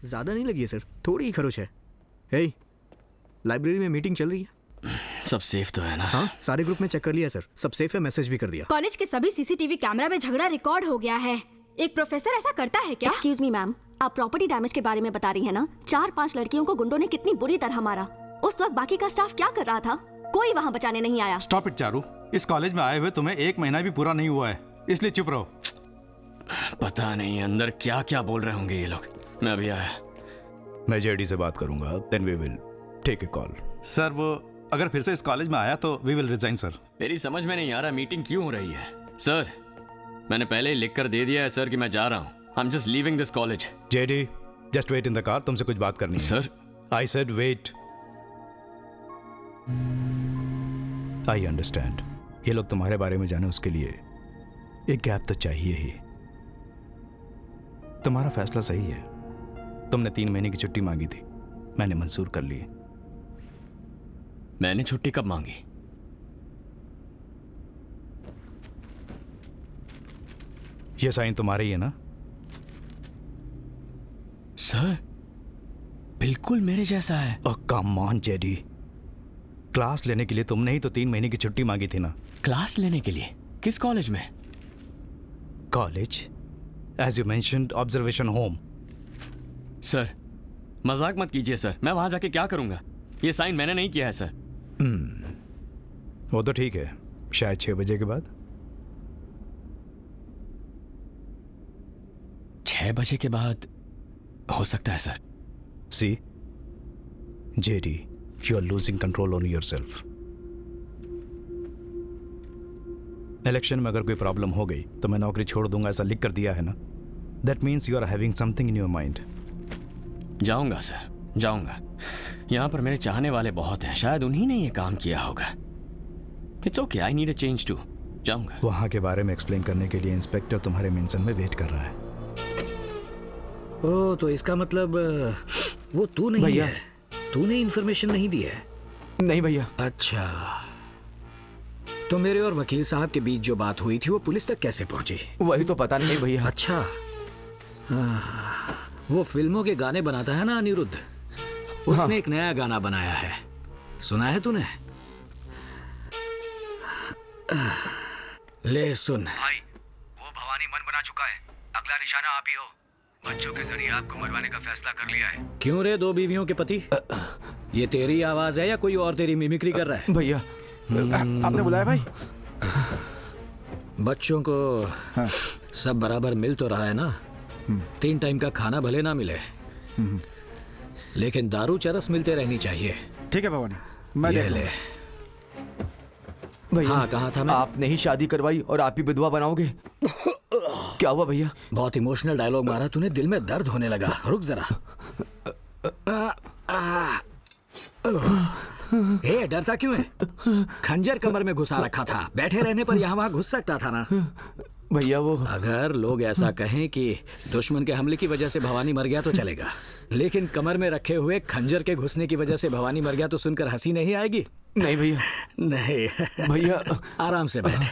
ज़्यादा नहीं लगी है सर, थोड़ी ही खरोच है। हे, लाइब्रेरी में मीटिंग चल रही है। सब सेफ तो है ना? हाँ, सारे ग्रुप में चेक कर लिया सर, सब सेफ है, मैसेज भी कर दिया। कॉलेज के सभी सीसीटीवी कैमरा में झगड़ा रिकॉर्ड हो गया है। एक प्रोफेसर ऐसा करता है क्या? एक्सक्यूज मी मैम, आप प्रॉपर्टी डैमेज के बारे में बता रही है ना? 4-5 लड़कियों को गुंडों ने कितनी बुरी तरह मारा। उस वक्त बाकी का स्टाफ क्या कर रहा था? कोई वहाँ बचाने नहीं आया। स्टॉप इट चारू, इस कॉलेज में आए हुए तुम्हें 1 महीना भी पूरा नहीं हुआ है, इसलिए चुप रहो। पता नहीं अंदर क्या क्या बोल रहे होंगे ये लोग। मैं अभी आया। मैं जेडी से बात करूंगा, then we will take a call. Sir वो अगर फिर से इस कॉलेज में आया तो वी विल रिजाइन सर। मेरी समझ में नहीं आ रहा मीटिंग क्यों हो रही है। सर मैंने पहले ही लिख कर दे दिया है सर कि मैं जा रहा हूँ। I am just leaving this college. JD just wait in the car, तुमसे कुछ बात करनी है। Sir I said wait. I understand, ये लोग तुम्हारे बारे में जाने उसके लिए एक गैप तो चाहिए ही। तुम्हारा फैसला सही है, तुमने 3 महीने की छुट्टी मांगी थी, मैंने मंजूर कर ली। मैंने छुट्टी कब मांगी? ये साइन तुम्हारा ही है ना? सर बिल्कुल मेरे जैसा है। ओह कम ऑन जेडी, क्लास लेने के लिए तुमने ही तो 3 महीने की छुट्टी मांगी थी ना? क्लास लेने के लिए? किस कॉलेज में? College, as you mentioned, observation home. Sir मजाक मत कीजिए सर, मैं वहां जाके क्या करूंगा? ये साइन मैंने नहीं किया है सर। वो तो ठीक है, शायद 6 बजे के बाद। 6 बजे के बाद हो सकता है sir. See JD, you are losing control on yourself. Election में अगर कोई प्रॉब्लम हो गई तो मैं नौकरी छोड़ दूंगा, ऐसा लिख कर दिया है ना? That means you are having something in your mind. जाऊंगा सर, जाऊंगा। यहां पर मेरे चाहने वाले बहुत हैं, शायद उन्हीं ने ये काम किया होगा। It's okay, I need a change too. जाऊंगा। वहां के बारे में एक्सप्लेन करने के लिए इंस्पेक्टर तुम्हारे मेंशन में वेट कर रहा है। ओ, तो इसका मतलब वो तू नहीं भैया, है? तूने इन्फॉर्मेशन नहीं दी है? नहीं भैया। अच्छा, तो मेरे और वकील साहब के बीच जो बात हुई थी वो पुलिस तक कैसे पहुंची? वही तो पता नहीं भैया। अच्छा, वो फिल्मों के गाने बनाता है ना अनिरुद्ध, उसने एक नया गाना बनाया है, सुना है तूने? ले सुन भाई, वो भवानी मन बना चुका है, अगला निशाना आप ही हो। बच्चों के जरिए आपको मरवाने का फैसला कर लिया है। क्यों रे 2 बीवियों के पति? ये तेरी आवाज है या कोई और तेरी मिमिक्री कर रहा है? भैया आपने बुलाया भाई? बच्चों को सब बराबर मिल तो रहा है ना? 3 टाइम का खाना भले ना मिले, लेकिन दारू चरस मिलते रहनी चाहिए। ठीक है भवानी, मैं ये देख ले। भैया हाँ, कहाँ था मैं? आपने ही शादी करवाई और आप ही विधवा बनाओगे? क्या हुआ भैया? बहुत इमोशनल डायलॉग मारा तूने, दिल में दर्द होने लगा। रुक जरा। ए, डरता क्यों है? खंजर कमर में घुसा रखा था, बैठे रहने पर यहाँ वहाँ घुस सकता था ना? भैया वो अगर लोग ऐसा कहें कि दुश्मन के हमले की वजह से भवानी मर गया तो चलेगा, लेकिन कमर में रखे हुए खंजर के घुसने की वजह से भवानी मर गया तो सुनकर हंसी नहीं आएगी? नहीं भैया। नहीं भैया आराम से बैठ।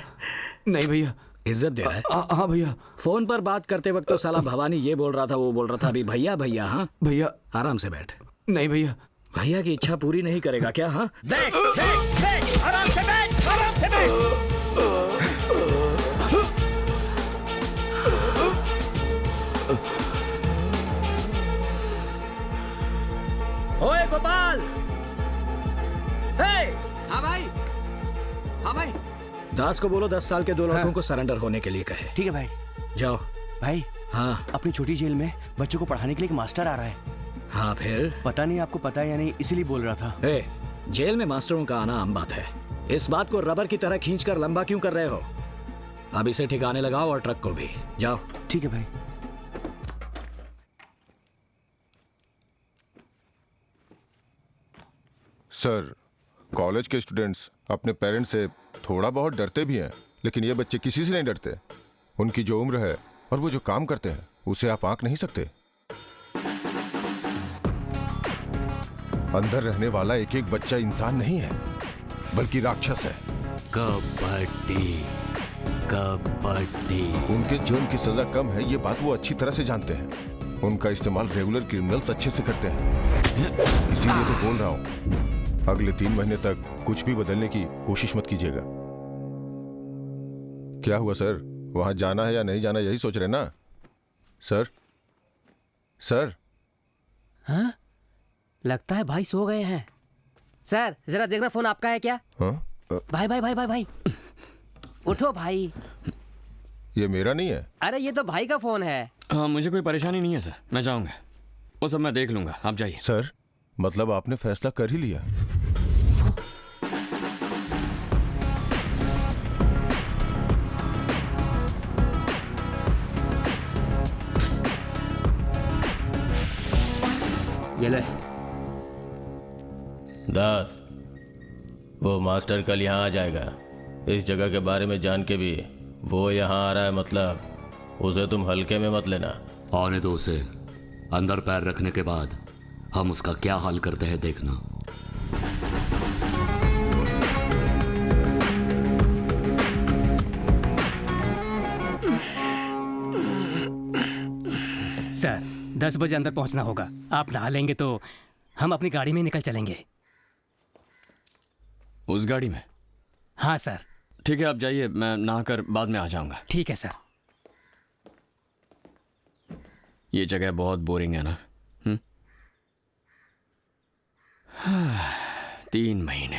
नहीं भैया। इज्जत दे रहा है? हाँ भैया। फोन पर बात करते वक्त तो साला भवानी ये बोल रहा था वो बोल रहा था, अभी भैया भैया। हाँ भैया आराम से बैठ। नहीं भैया। भैया की इच्छा पूरी नहीं करेगा क्या? हाँ देख देख देख, आराम से बैठ, आराम से बैठ। ओए गोपाल। हे! हाँ भाई। हाँ भाई। दास को बोलो 10 साल के 2 लड़कों को सरेंडर होने के लिए कहे। ठीक है भाई। जाओ। भाई हाँ अपनी छोटी जेल में बच्चों को पढ़ाने के लिए एक मास्टर आ रहा है। हाँ फिर? पता नहीं आपको पता है या नहीं, इसीलिए बोल रहा था। ए, जेल में मास्टरों का आना आम बात है, इस बात को रबर की तरह खींचकर लंबा क्यों कर रहे हो? अब इसे ठिकाने लगाओ और ट्रक को भी। जाओ। ठीक है भाई। सर, कॉलेज के स्टूडेंट्स अपने पेरेंट्स से थोड़ा बहुत डरते भी हैं, लेकिन ये बच्चे किसी से नहीं डरते। उनकी जो उम्र है और वो जो काम करते हैं उसे आप आंक नहीं सकते। अंदर रहने वाला एक एक बच्चा इंसान नहीं है, बल्कि राक्षस है। कबड्डी कबड्डी। उनके जुर्म की सजा कम है, ये बात वो अच्छी तरह से जानते हैं। उनका इस्तेमाल रेगुलर क्रिमिनल्स अच्छे से करते हैं। इसीलिए तो बोल रहा हूँ, अगले 3 महीने तक कुछ भी बदलने की कोशिश मत कीजिएगा। क्या हुआ सर, वहां जाना है या नहीं जाना यही सोच रहे ना? सर सर हाँ? लगता है भाई सो गए हैं। सर जरा देखना, फोन आपका है क्या? हाँ? भाई भाई भाई भाई भाई उठो भाई। ये मेरा नहीं है। अरे ये तो भाई का फोन है। हाँ, मुझे कोई परेशानी नहीं है सर, मैं जाऊंगा, वो सब मैं देख लूंगा, आप जाइए। सर मतलब आपने फैसला कर ही लिया? ये ले। दास, वो मास्टर कल यहाँ आ जाएगा। इस जगह के बारे में जान के भी वो यहाँ आ रहा है, मतलब उसे तुम हल्के में मत लेना। आने दो उसे, अंदर पैर रखने के बाद हम उसका क्या हाल करते हैं देखना। सर 10 बजे अंदर पहुंचना होगा। आप नहा लेंगे तो हम अपनी गाड़ी में निकल चलेंगे। उस गाड़ी में? हाँ सर। ठीक है, आप जाइए, मैं नहाकर बाद में आ जाऊंगा। ठीक है सर। ये जगह बहुत बोरिंग है ना? 3 महीने।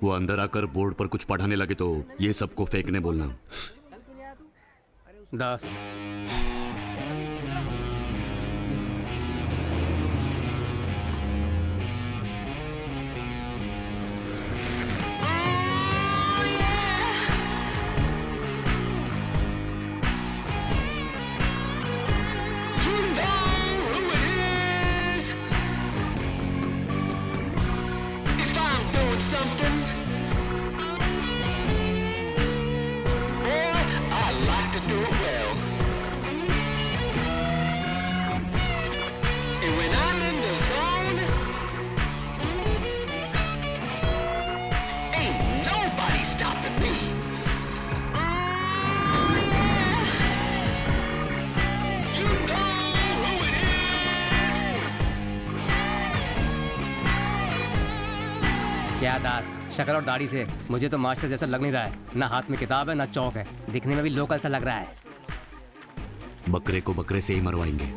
वो अंदर आकर बोर्ड पर कुछ पढ़ाने लगे तो ये सबको फेंकने बोलना। 10 क्या दास, शक्ल और दाढ़ी से मुझे तो मास्टर जैसा लग नहीं रहा है। ना हाथ में किताब है ना चौक है, दिखने में भी लोकल सा लग रहा है। बकरे को बकरे से ही मरवाएंगे।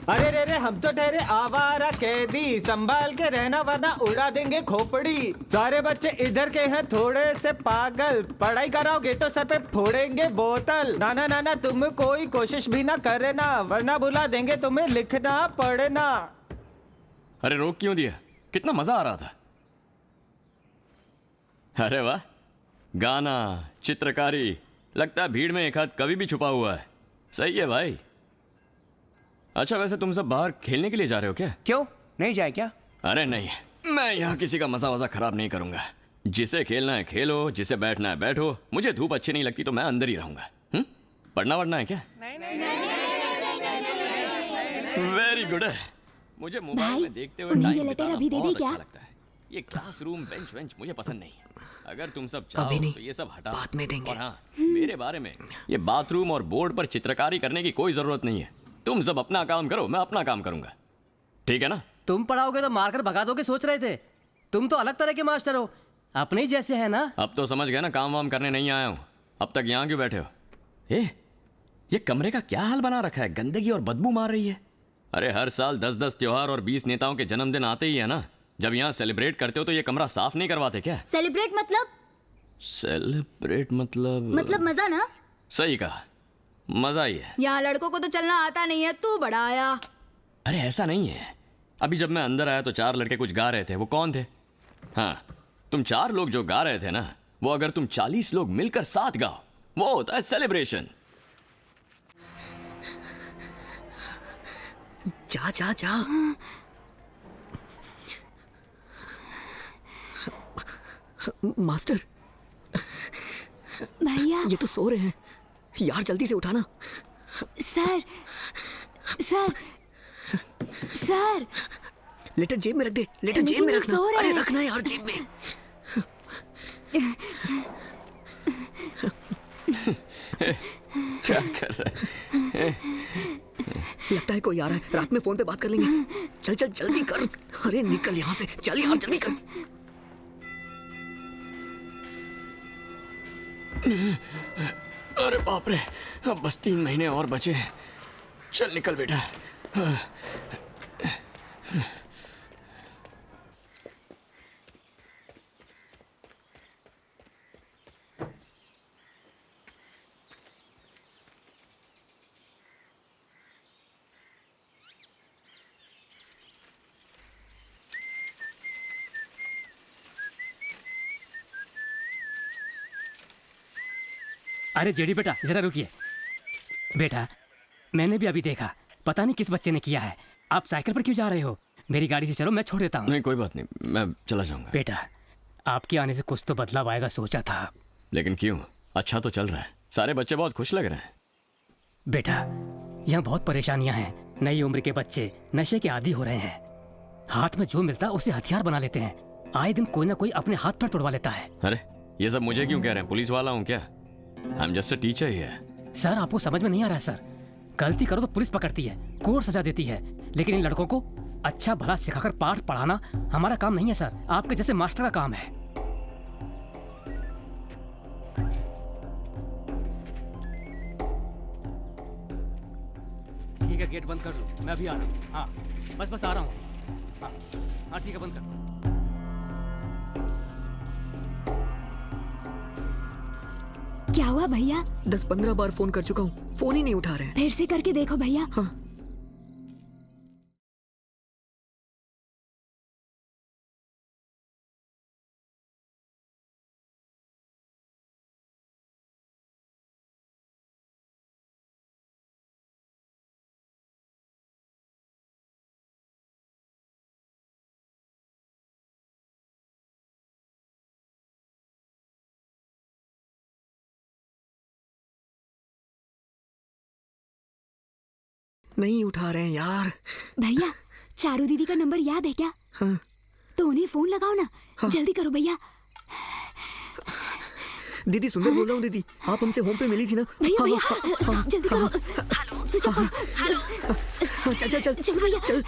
अरे रे रे, हम तो ठहरे आवारा कैदी, संभाल के रहना वरना उड़ा देंगे खोपड़ी। सारे बच्चे इधर के हैं थोड़े से पागल, पढ़ाई कराओगे तो सर पे फोड़ेंगे बोतल। नाना नाना तुम कोई कोशिश भी ना करना, वरना बुला देंगे तुम्हें लिखना पढ़ना। अरे रोक क्यों दिया? कितना मजा आ रहा था। अरे वाह, गाना, चित्रकारी, लगता है भीड़ में एक हाथ कभी भी छुपा हुआ है। सही है भाई। अच्छा वैसे तुम सब बाहर खेलने के लिए जा रहे हो क्या? क्यों नहीं जाए क्या? अरे नहीं, मैं यहाँ किसी का मजा वजा खराब नहीं करूंगा। जिसे खेलना है खेलो, जिसे बैठना है बैठो। मुझे धूप अच्छी नहीं लगती तो मैं अंदर ही रहूंगा। पढ़ना वढ़ना है क्या? वेरी गुड है। मुझे मोबाइल में देखते हुए टाइम बिताना बहुत अच्छा लगता है। ये क्लासरूम बेंच वेंच मुझे पसंद नहीं है। अगर तुम सब चाहो तो ये सब हटा बाद में देंगे। और हाँ, मेरे बारे में ये बाथरूम और बोर्ड पर चित्रकारी करने की कोई जरूरत नहीं है। तुम सब अपना काम करो, मैं अपना काम करूंगा, ठीक है ना? तुम पढ़ाओगे तो मारकर भगा दोगे सोच रहे थे। तुम तो अलग तरह के मास्टर हो, अपने ही जैसे है ना। अब तो समझ गए ना, काम वाम करने नहीं आया हूं। अब तक यहाँ क्यों बैठे हो? ये कमरे का क्या हाल बना रखा है? गंदगी और बदबू मार रही है। अरे हर साल 10-10 त्योहार और 20 नेताओं के जन्मदिन आते ही है ना। जब यहाँ सेलिब्रेट करते हो तो ये कमरा साफ नहीं करवाते क्या? सेलिब्रेट मतलब? सेलिब्रेट मतलब मजा ना। सही कहा, मजा ही है। यहाँ लड़कों को तो चलना आता नहीं है, तू बड़ा आया। अरे ऐसा नहीं है, अभी जब मैं अंदर आया तो 4 लड़के कुछ गा रहे थे। वो कौन थे? हाँ, तुम 4 लोग जो गा रहे थे ना, वो अगर तुम 40 लोग मिलकर साथ गाओ, वो होता है सेलिब्रेशन। जा जा जा। मास्टर भैया ये तो सो रहे हैं यार, जल्दी से उठाना। सर सर सर लेटर जेब में रख दे, लेटर जेब में रखना। अरे रखना यार जेब में। क्या कर रहा है? लगता है कोई आ रहा है, रात में फोन पे बात कर लेंगे। चल चल जल्दी कर। अरे निकल यहाँ से, चल यार जल्दी कर। अरे बाप रे, अब बस 3 महीने और बचे हैं। चल निकल बेटा। अरे जेडी बेटा जरा रुकिए। बेटा मैंने भी अभी देखा, पता नहीं किस बच्चे ने किया है। आप साइकिल पर क्यों जा रहे हो? मेरी गाड़ी से चलो, मैं छोड़ देता हूँ। नहीं कोई बात नहीं, मैं चला जाऊंगा। बेटा आपके आने से कुछ तो बदलाव आएगा सोचा था। लेकिन क्यों? अच्छा तो चल रहा है, सारे बच्चे बहुत खुश लग रहे हैं। बेटा यहाँ बहुत परेशानियां हैं। नई उम्र के बच्चे नशे के आदी हो रहे हैं। हाथ में जो मिलता है उसे हथियार बना लेते हैं। आए दिन कोई ना कोई अपने हाथ पर तोड़वा लेता है। अरे ये सब मुझे क्यों कह रहे हैं? पुलिस वाला हूँ क्या? आई am just a teacher here. Sir आपको समझ में नहीं आ रहा है सर। गलती करो तो पुलिस पकड़ती है, कोर्ट सजा देती है, लेकिन इन लड़कों को अच्छा भला सिखाकर पाठ पढ़ाना हमारा काम नहीं है सर, आपके जैसे मास्टर का काम है। ठीक है गेट बंद कर लो, मैं अभी आ रहा हूँ। हाँ बस आ रहा हूँ। हाँ ठीक है बंद कर। क्या हुआ भैया? 10-15 बार फोन कर चुका हूँ, फोन ही नहीं उठा रहे हैं। फिर से करके देखो भैया। हाँ। नहीं उठा रहे हैं यार। भैया चारू दीदी का नंबर याद है क्या? हाँ। तो उन्हें फोन लगाओ ना। हाँ। जल्दी करो भैया। दीदी सुंदर बोल रहा हूँ। दीदी आप हमसे होम पे मिली थी ना? भैया भैया जल्दी करो। Hello switch off. हेलो चल चल चल चल भैया चल।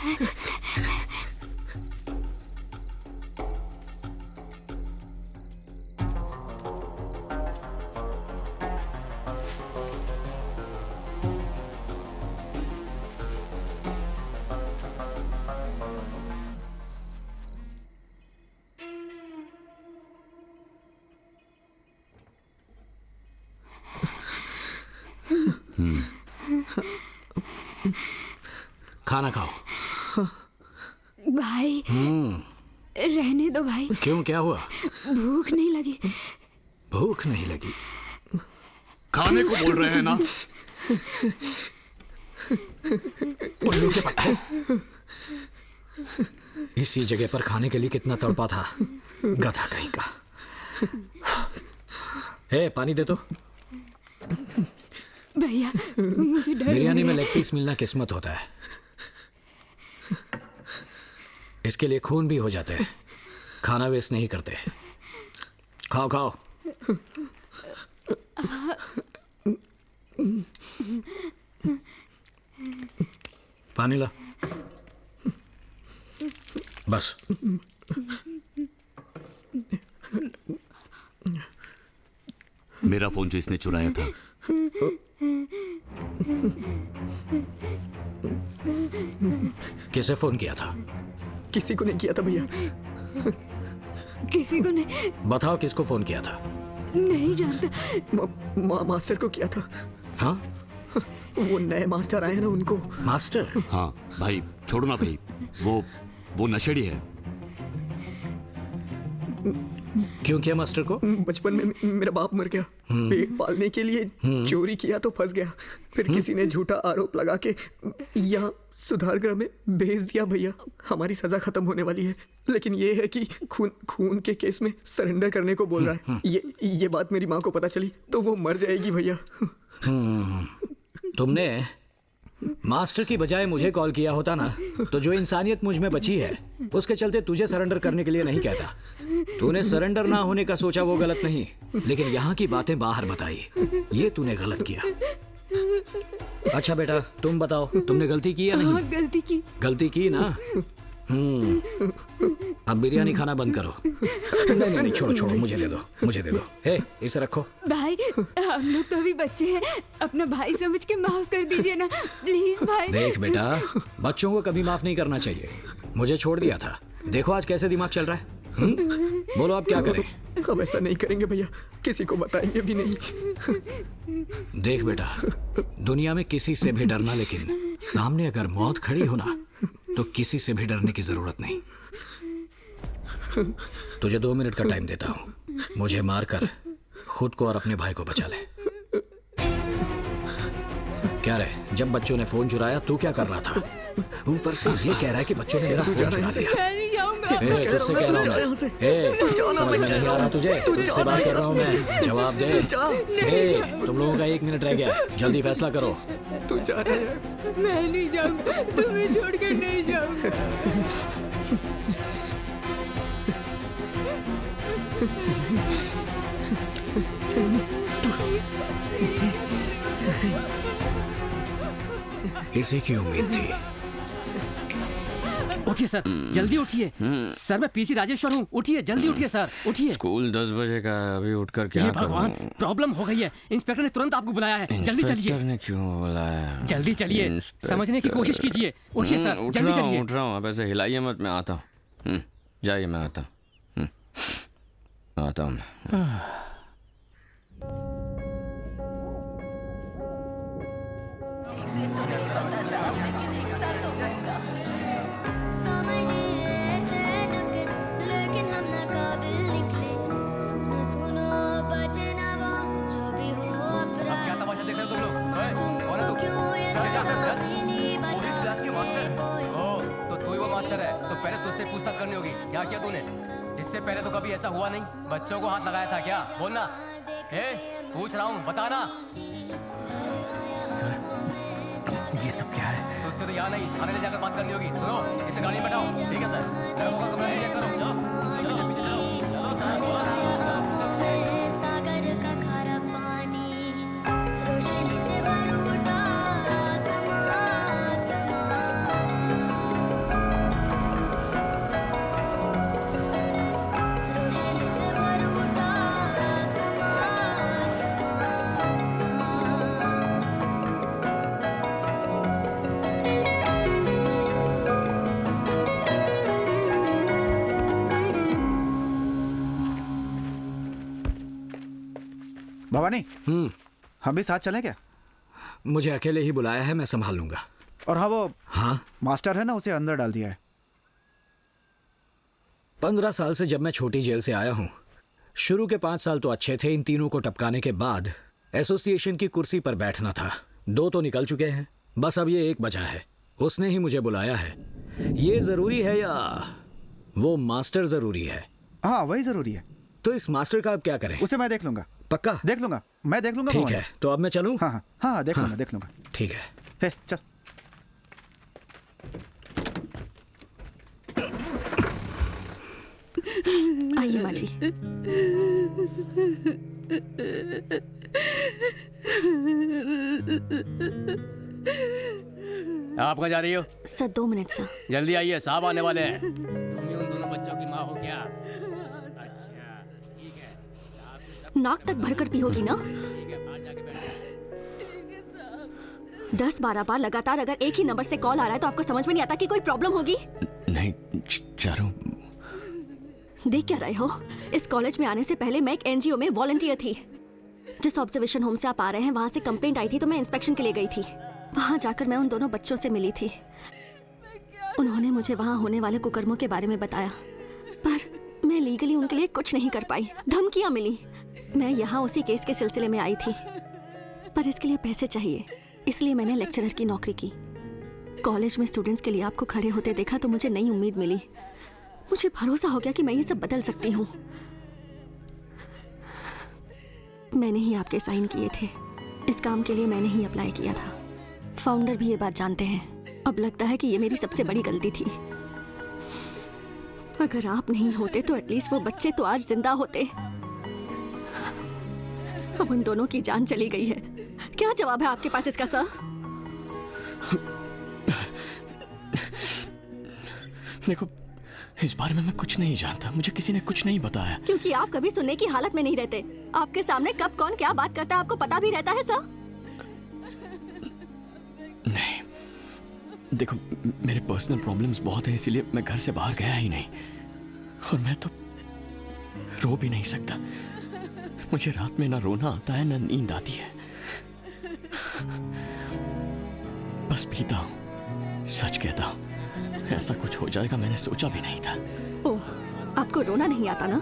खाना खाओ। भाई रहने दो भाई। क्यों क्या हुआ? भूख नहीं लगी। भूख नहीं लगी? खाने को बोल रहे हैं ना। उल्लू के पट्टे। इसी जगह पर खाने के लिए कितना तड़पा था, गधा कहीं का। हे पानी दे तो। भैया मुझे डर बिरयानी में लेग पीस मिलना किस्मत होता है। इसके लिए खून भी हो जाते हैं। खाना वेस्ट नहीं करते। खाओ खाओ। पानी ला। बस। मेरा फोन जो इसने चुराया था, किसे फोन किया था? किसी को नहीं किया था भैया। किसी को नहीं। बताओ किसको फोन किया था? नहीं जानता। मास्टर को किया था। हाँ वो नए मास्टर आए हैं ना उनको। मास्टर? हाँ भाई छोड़ो ना भाई, वो नशेड़ी है। क्यों किया मास्टर को? बचपन में मेरा बाप मर गया, पेट पालने के लिए चोरी किया तो फंस गया, फिर किसी ने झूठा आरोप लगा के यहाँ सुधार गृह में भेज दिया। भैया हमारी सजा खत्म होने वाली है, लेकिन ये है कि खून के केस में सरेंडर करने को बोल रहा है। ये बात मेरी माँ को पता चली तो वो मर जाएगी भैया। तुमने मास्टर की बजाय मुझे कॉल किया होता ना, तो जो इंसानियत मुझ में बची है उसके चलते तुझे सरेंडर करने के लिए नहीं कहता। तूने सरेंडर ना होने का सोचा वो गलत नहीं, लेकिन यहाँ की बातें बाहर बताई, ये तूने गलत किया। अच्छा बेटा तुम बताओ, तुमने गलती की या नहीं? हाँ, गलती की ना। अब बिरयानी खाना बंद करो। नहीं छोड़ो, मुझे दे दो। हे इसे रखो। भाई हम लोग तो अभी बच्चे हैं, अपना भाई समझ के माफ कर दीजिए ना प्लीज भाई। देख बेटा, बच्चों को कभी माफ नहीं करना चाहिए। मुझे छोड़ दिया था, देखो आज कैसे दिमाग चल रहा है। बोलो अब क्या करें? हम ऐसा नहीं करेंगे भैया, किसी को बताएंगे भी नहीं। देख बेटा, दुनिया में किसी से भी डरना, लेकिन सामने अगर मौत खड़ी हो ना तो किसी से भी डरने की जरूरत नहीं। तुझे 2 मिनट का टाइम देता हूँ, मुझे मारकर खुद को और अपने भाई को बचा ले। क्या रे, जब बच्चों ने फोन चुराया तू क्या कर रहा था? ऊपर से ये कह रहा है कि बच्चों ने मेरा फोन चुरा लिया। तुझसे कह रहा हूँ मैं, समझ में नहीं आ रहा तुझे? तुझसे बात कर रहा हूँ मैं, जवाब दे। तुम लोगों का 1 मिनट रह गया, जल्दी फैसला करो। तू जा रहा है? मैं नहीं जाऊंगा, तुम्हें छोड़कर नहीं जाऊंगा। इसी की उम्मीद थी। उठिए सर, जल्दी उठिए। सर मैं पीसी राजेश्वर हूँ, उठिए जल्दी उठिए सर, उठिए। स्कूल 10 बजे का है, अभी उठकर क्या करूं? भगवान, प्रॉब्लम हो गई है। इंस्पेक्टर ने तुरंत आपको बुलाया है, जल्दी चलिए। इंस्पेक्टर ने क्यों बुलाया? जल्दी चलिए, समझने की कोशिश कीजिए। उठिए सर, जल्दी चलिए। उठ रहा हूँ, अब ऐसे हिलाइए मत, मैं आता हूँ। जाइए, मैं आता हूँ। तो पहले तुझसे पूछताछ करनी होगी, क्या किया तूने? इससे पहले तो कभी ऐसा हुआ नहीं, बच्चों को हाथ लगाया था क्या? बोलना। पूछ रहा हूँ, बताना। सर ये सब क्या है? तुझसे तो यहाँ नहीं, थाने ले जाकर बात करनी होगी। सुनो, इसे गाड़ी में बैठाओ। ठीक है सर, दरोगा का कमरा चेक करो। पीछे चलो। सागर का खारा पानी रोशनी से भर उठा भवानी, हम भी साथ चलें क्या? मुझे अकेले ही बुलाया है, मैं संभाल लूंगा। और हाँ, मास्टर है ना, उसे अंदर डाल दिया है। 15 साल से जब मैं छोटी जेल से आया हूं, शुरू के 5 साल तो अच्छे थे। इन तीनों को टपकाने के बाद एसोसिएशन की कुर्सी पर बैठना था। 2 तो निकल चुके हैं, बस अब ये 1 बचा है। उसने ही मुझे बुलाया है। ये जरूरी है या वो मास्टर जरूरी है? हाँ, वही जरूरी है। तो इस मास्टर का अब क्या करें? उसे मैं देख लूंगा। पक्का? देख लूंगा, मैं देख लूंगा। ठीक है, तो अब मैं चलूं? हाँ, देख लूंगा। ठीक है। हे, चल। आइए माँ जी। आप कहाँ जा रही हो? Sir 2 minute sir. जल्दी आइए, साहब आने वाले हैं। तुम भी उन दोनों बच्चों की माँ हो क्या? अच्छा, ठीक है। नाक तक भरकर पियोगी ना? 10-12 बार लगातार अगर एक ही नंबर से कॉल आ रहा है तो आपको समझ में नहीं आता कि कोई प्रॉब्लम होगी? नहीं चारू, देख क्या रहे हो? इस कॉलेज में आने से पहले मैं एक एनजीओ में वॉलंटियर थी। जिस ऑब्जर्वेशन होम से आप आ रहे हैं वहाँ से कंप्लेंट आई थी तो मैं इंस्पेक्शन के लिए गई थी। वहाँ जाकर मैं उन दोनों बच्चों से मिली थी। उन्होंने मुझे वहाँ होने वाले कुकर्मों के बारे में बताया, पर मैं लीगली उनके लिए कुछ नहीं कर पाई। धमकियाँ मिली। मैं यहाँ उसी केस के सिलसिले में आई थी, पर इसके लिए पैसे चाहिए, इसलिए मैंने लेक्चरर की नौकरी की। कॉलेज में स्टूडेंट्स के लिए आपको खड़े होते देखा तो मुझे नई उम्मीद मिली। मुझे भरोसा हो गया कि मैं ये सब बदल सकती हूँ। मैंने ही आपके साइन किए थे। इस काम के लिए मैंने ही अप्लाई किया था। फाउंडर भी ये बात जानते हैं। अब लगता है कि ये मेरी सबसे बड़ी गलती थी। अगर आप नहीं होते तो एटलीस्ट वो बच्चे तो आज जिंदा होते। अब उन दोनों की जान चली गई है। क्या जवाब है आपके पास इसका सर? देखो, इस बारे में मैं कुछ नहीं जानता। मुझे किसी ने कुछ नहीं बताया। क्योंकि आप कभी सुनने की हालत में नहीं रहते। आपके सामने कब कौन क्या बात करता है आपको पता भी रहता है सर? नहीं, देखो मेरे पर्सनल प्रॉब्लम्स बहुत हैं, इसीलिए मैं घर से बाहर गया ही नहीं। और मैं तो रो भी नहीं सकता। मुझे रात में ना रोना आता है ना नींद आती है। बस पीता हूँ, सच कहता हूँ। ऐसा कुछ हो जाएगा मैंने सोचा भी नहीं था। ओह, आपको रोना नहीं आता ना?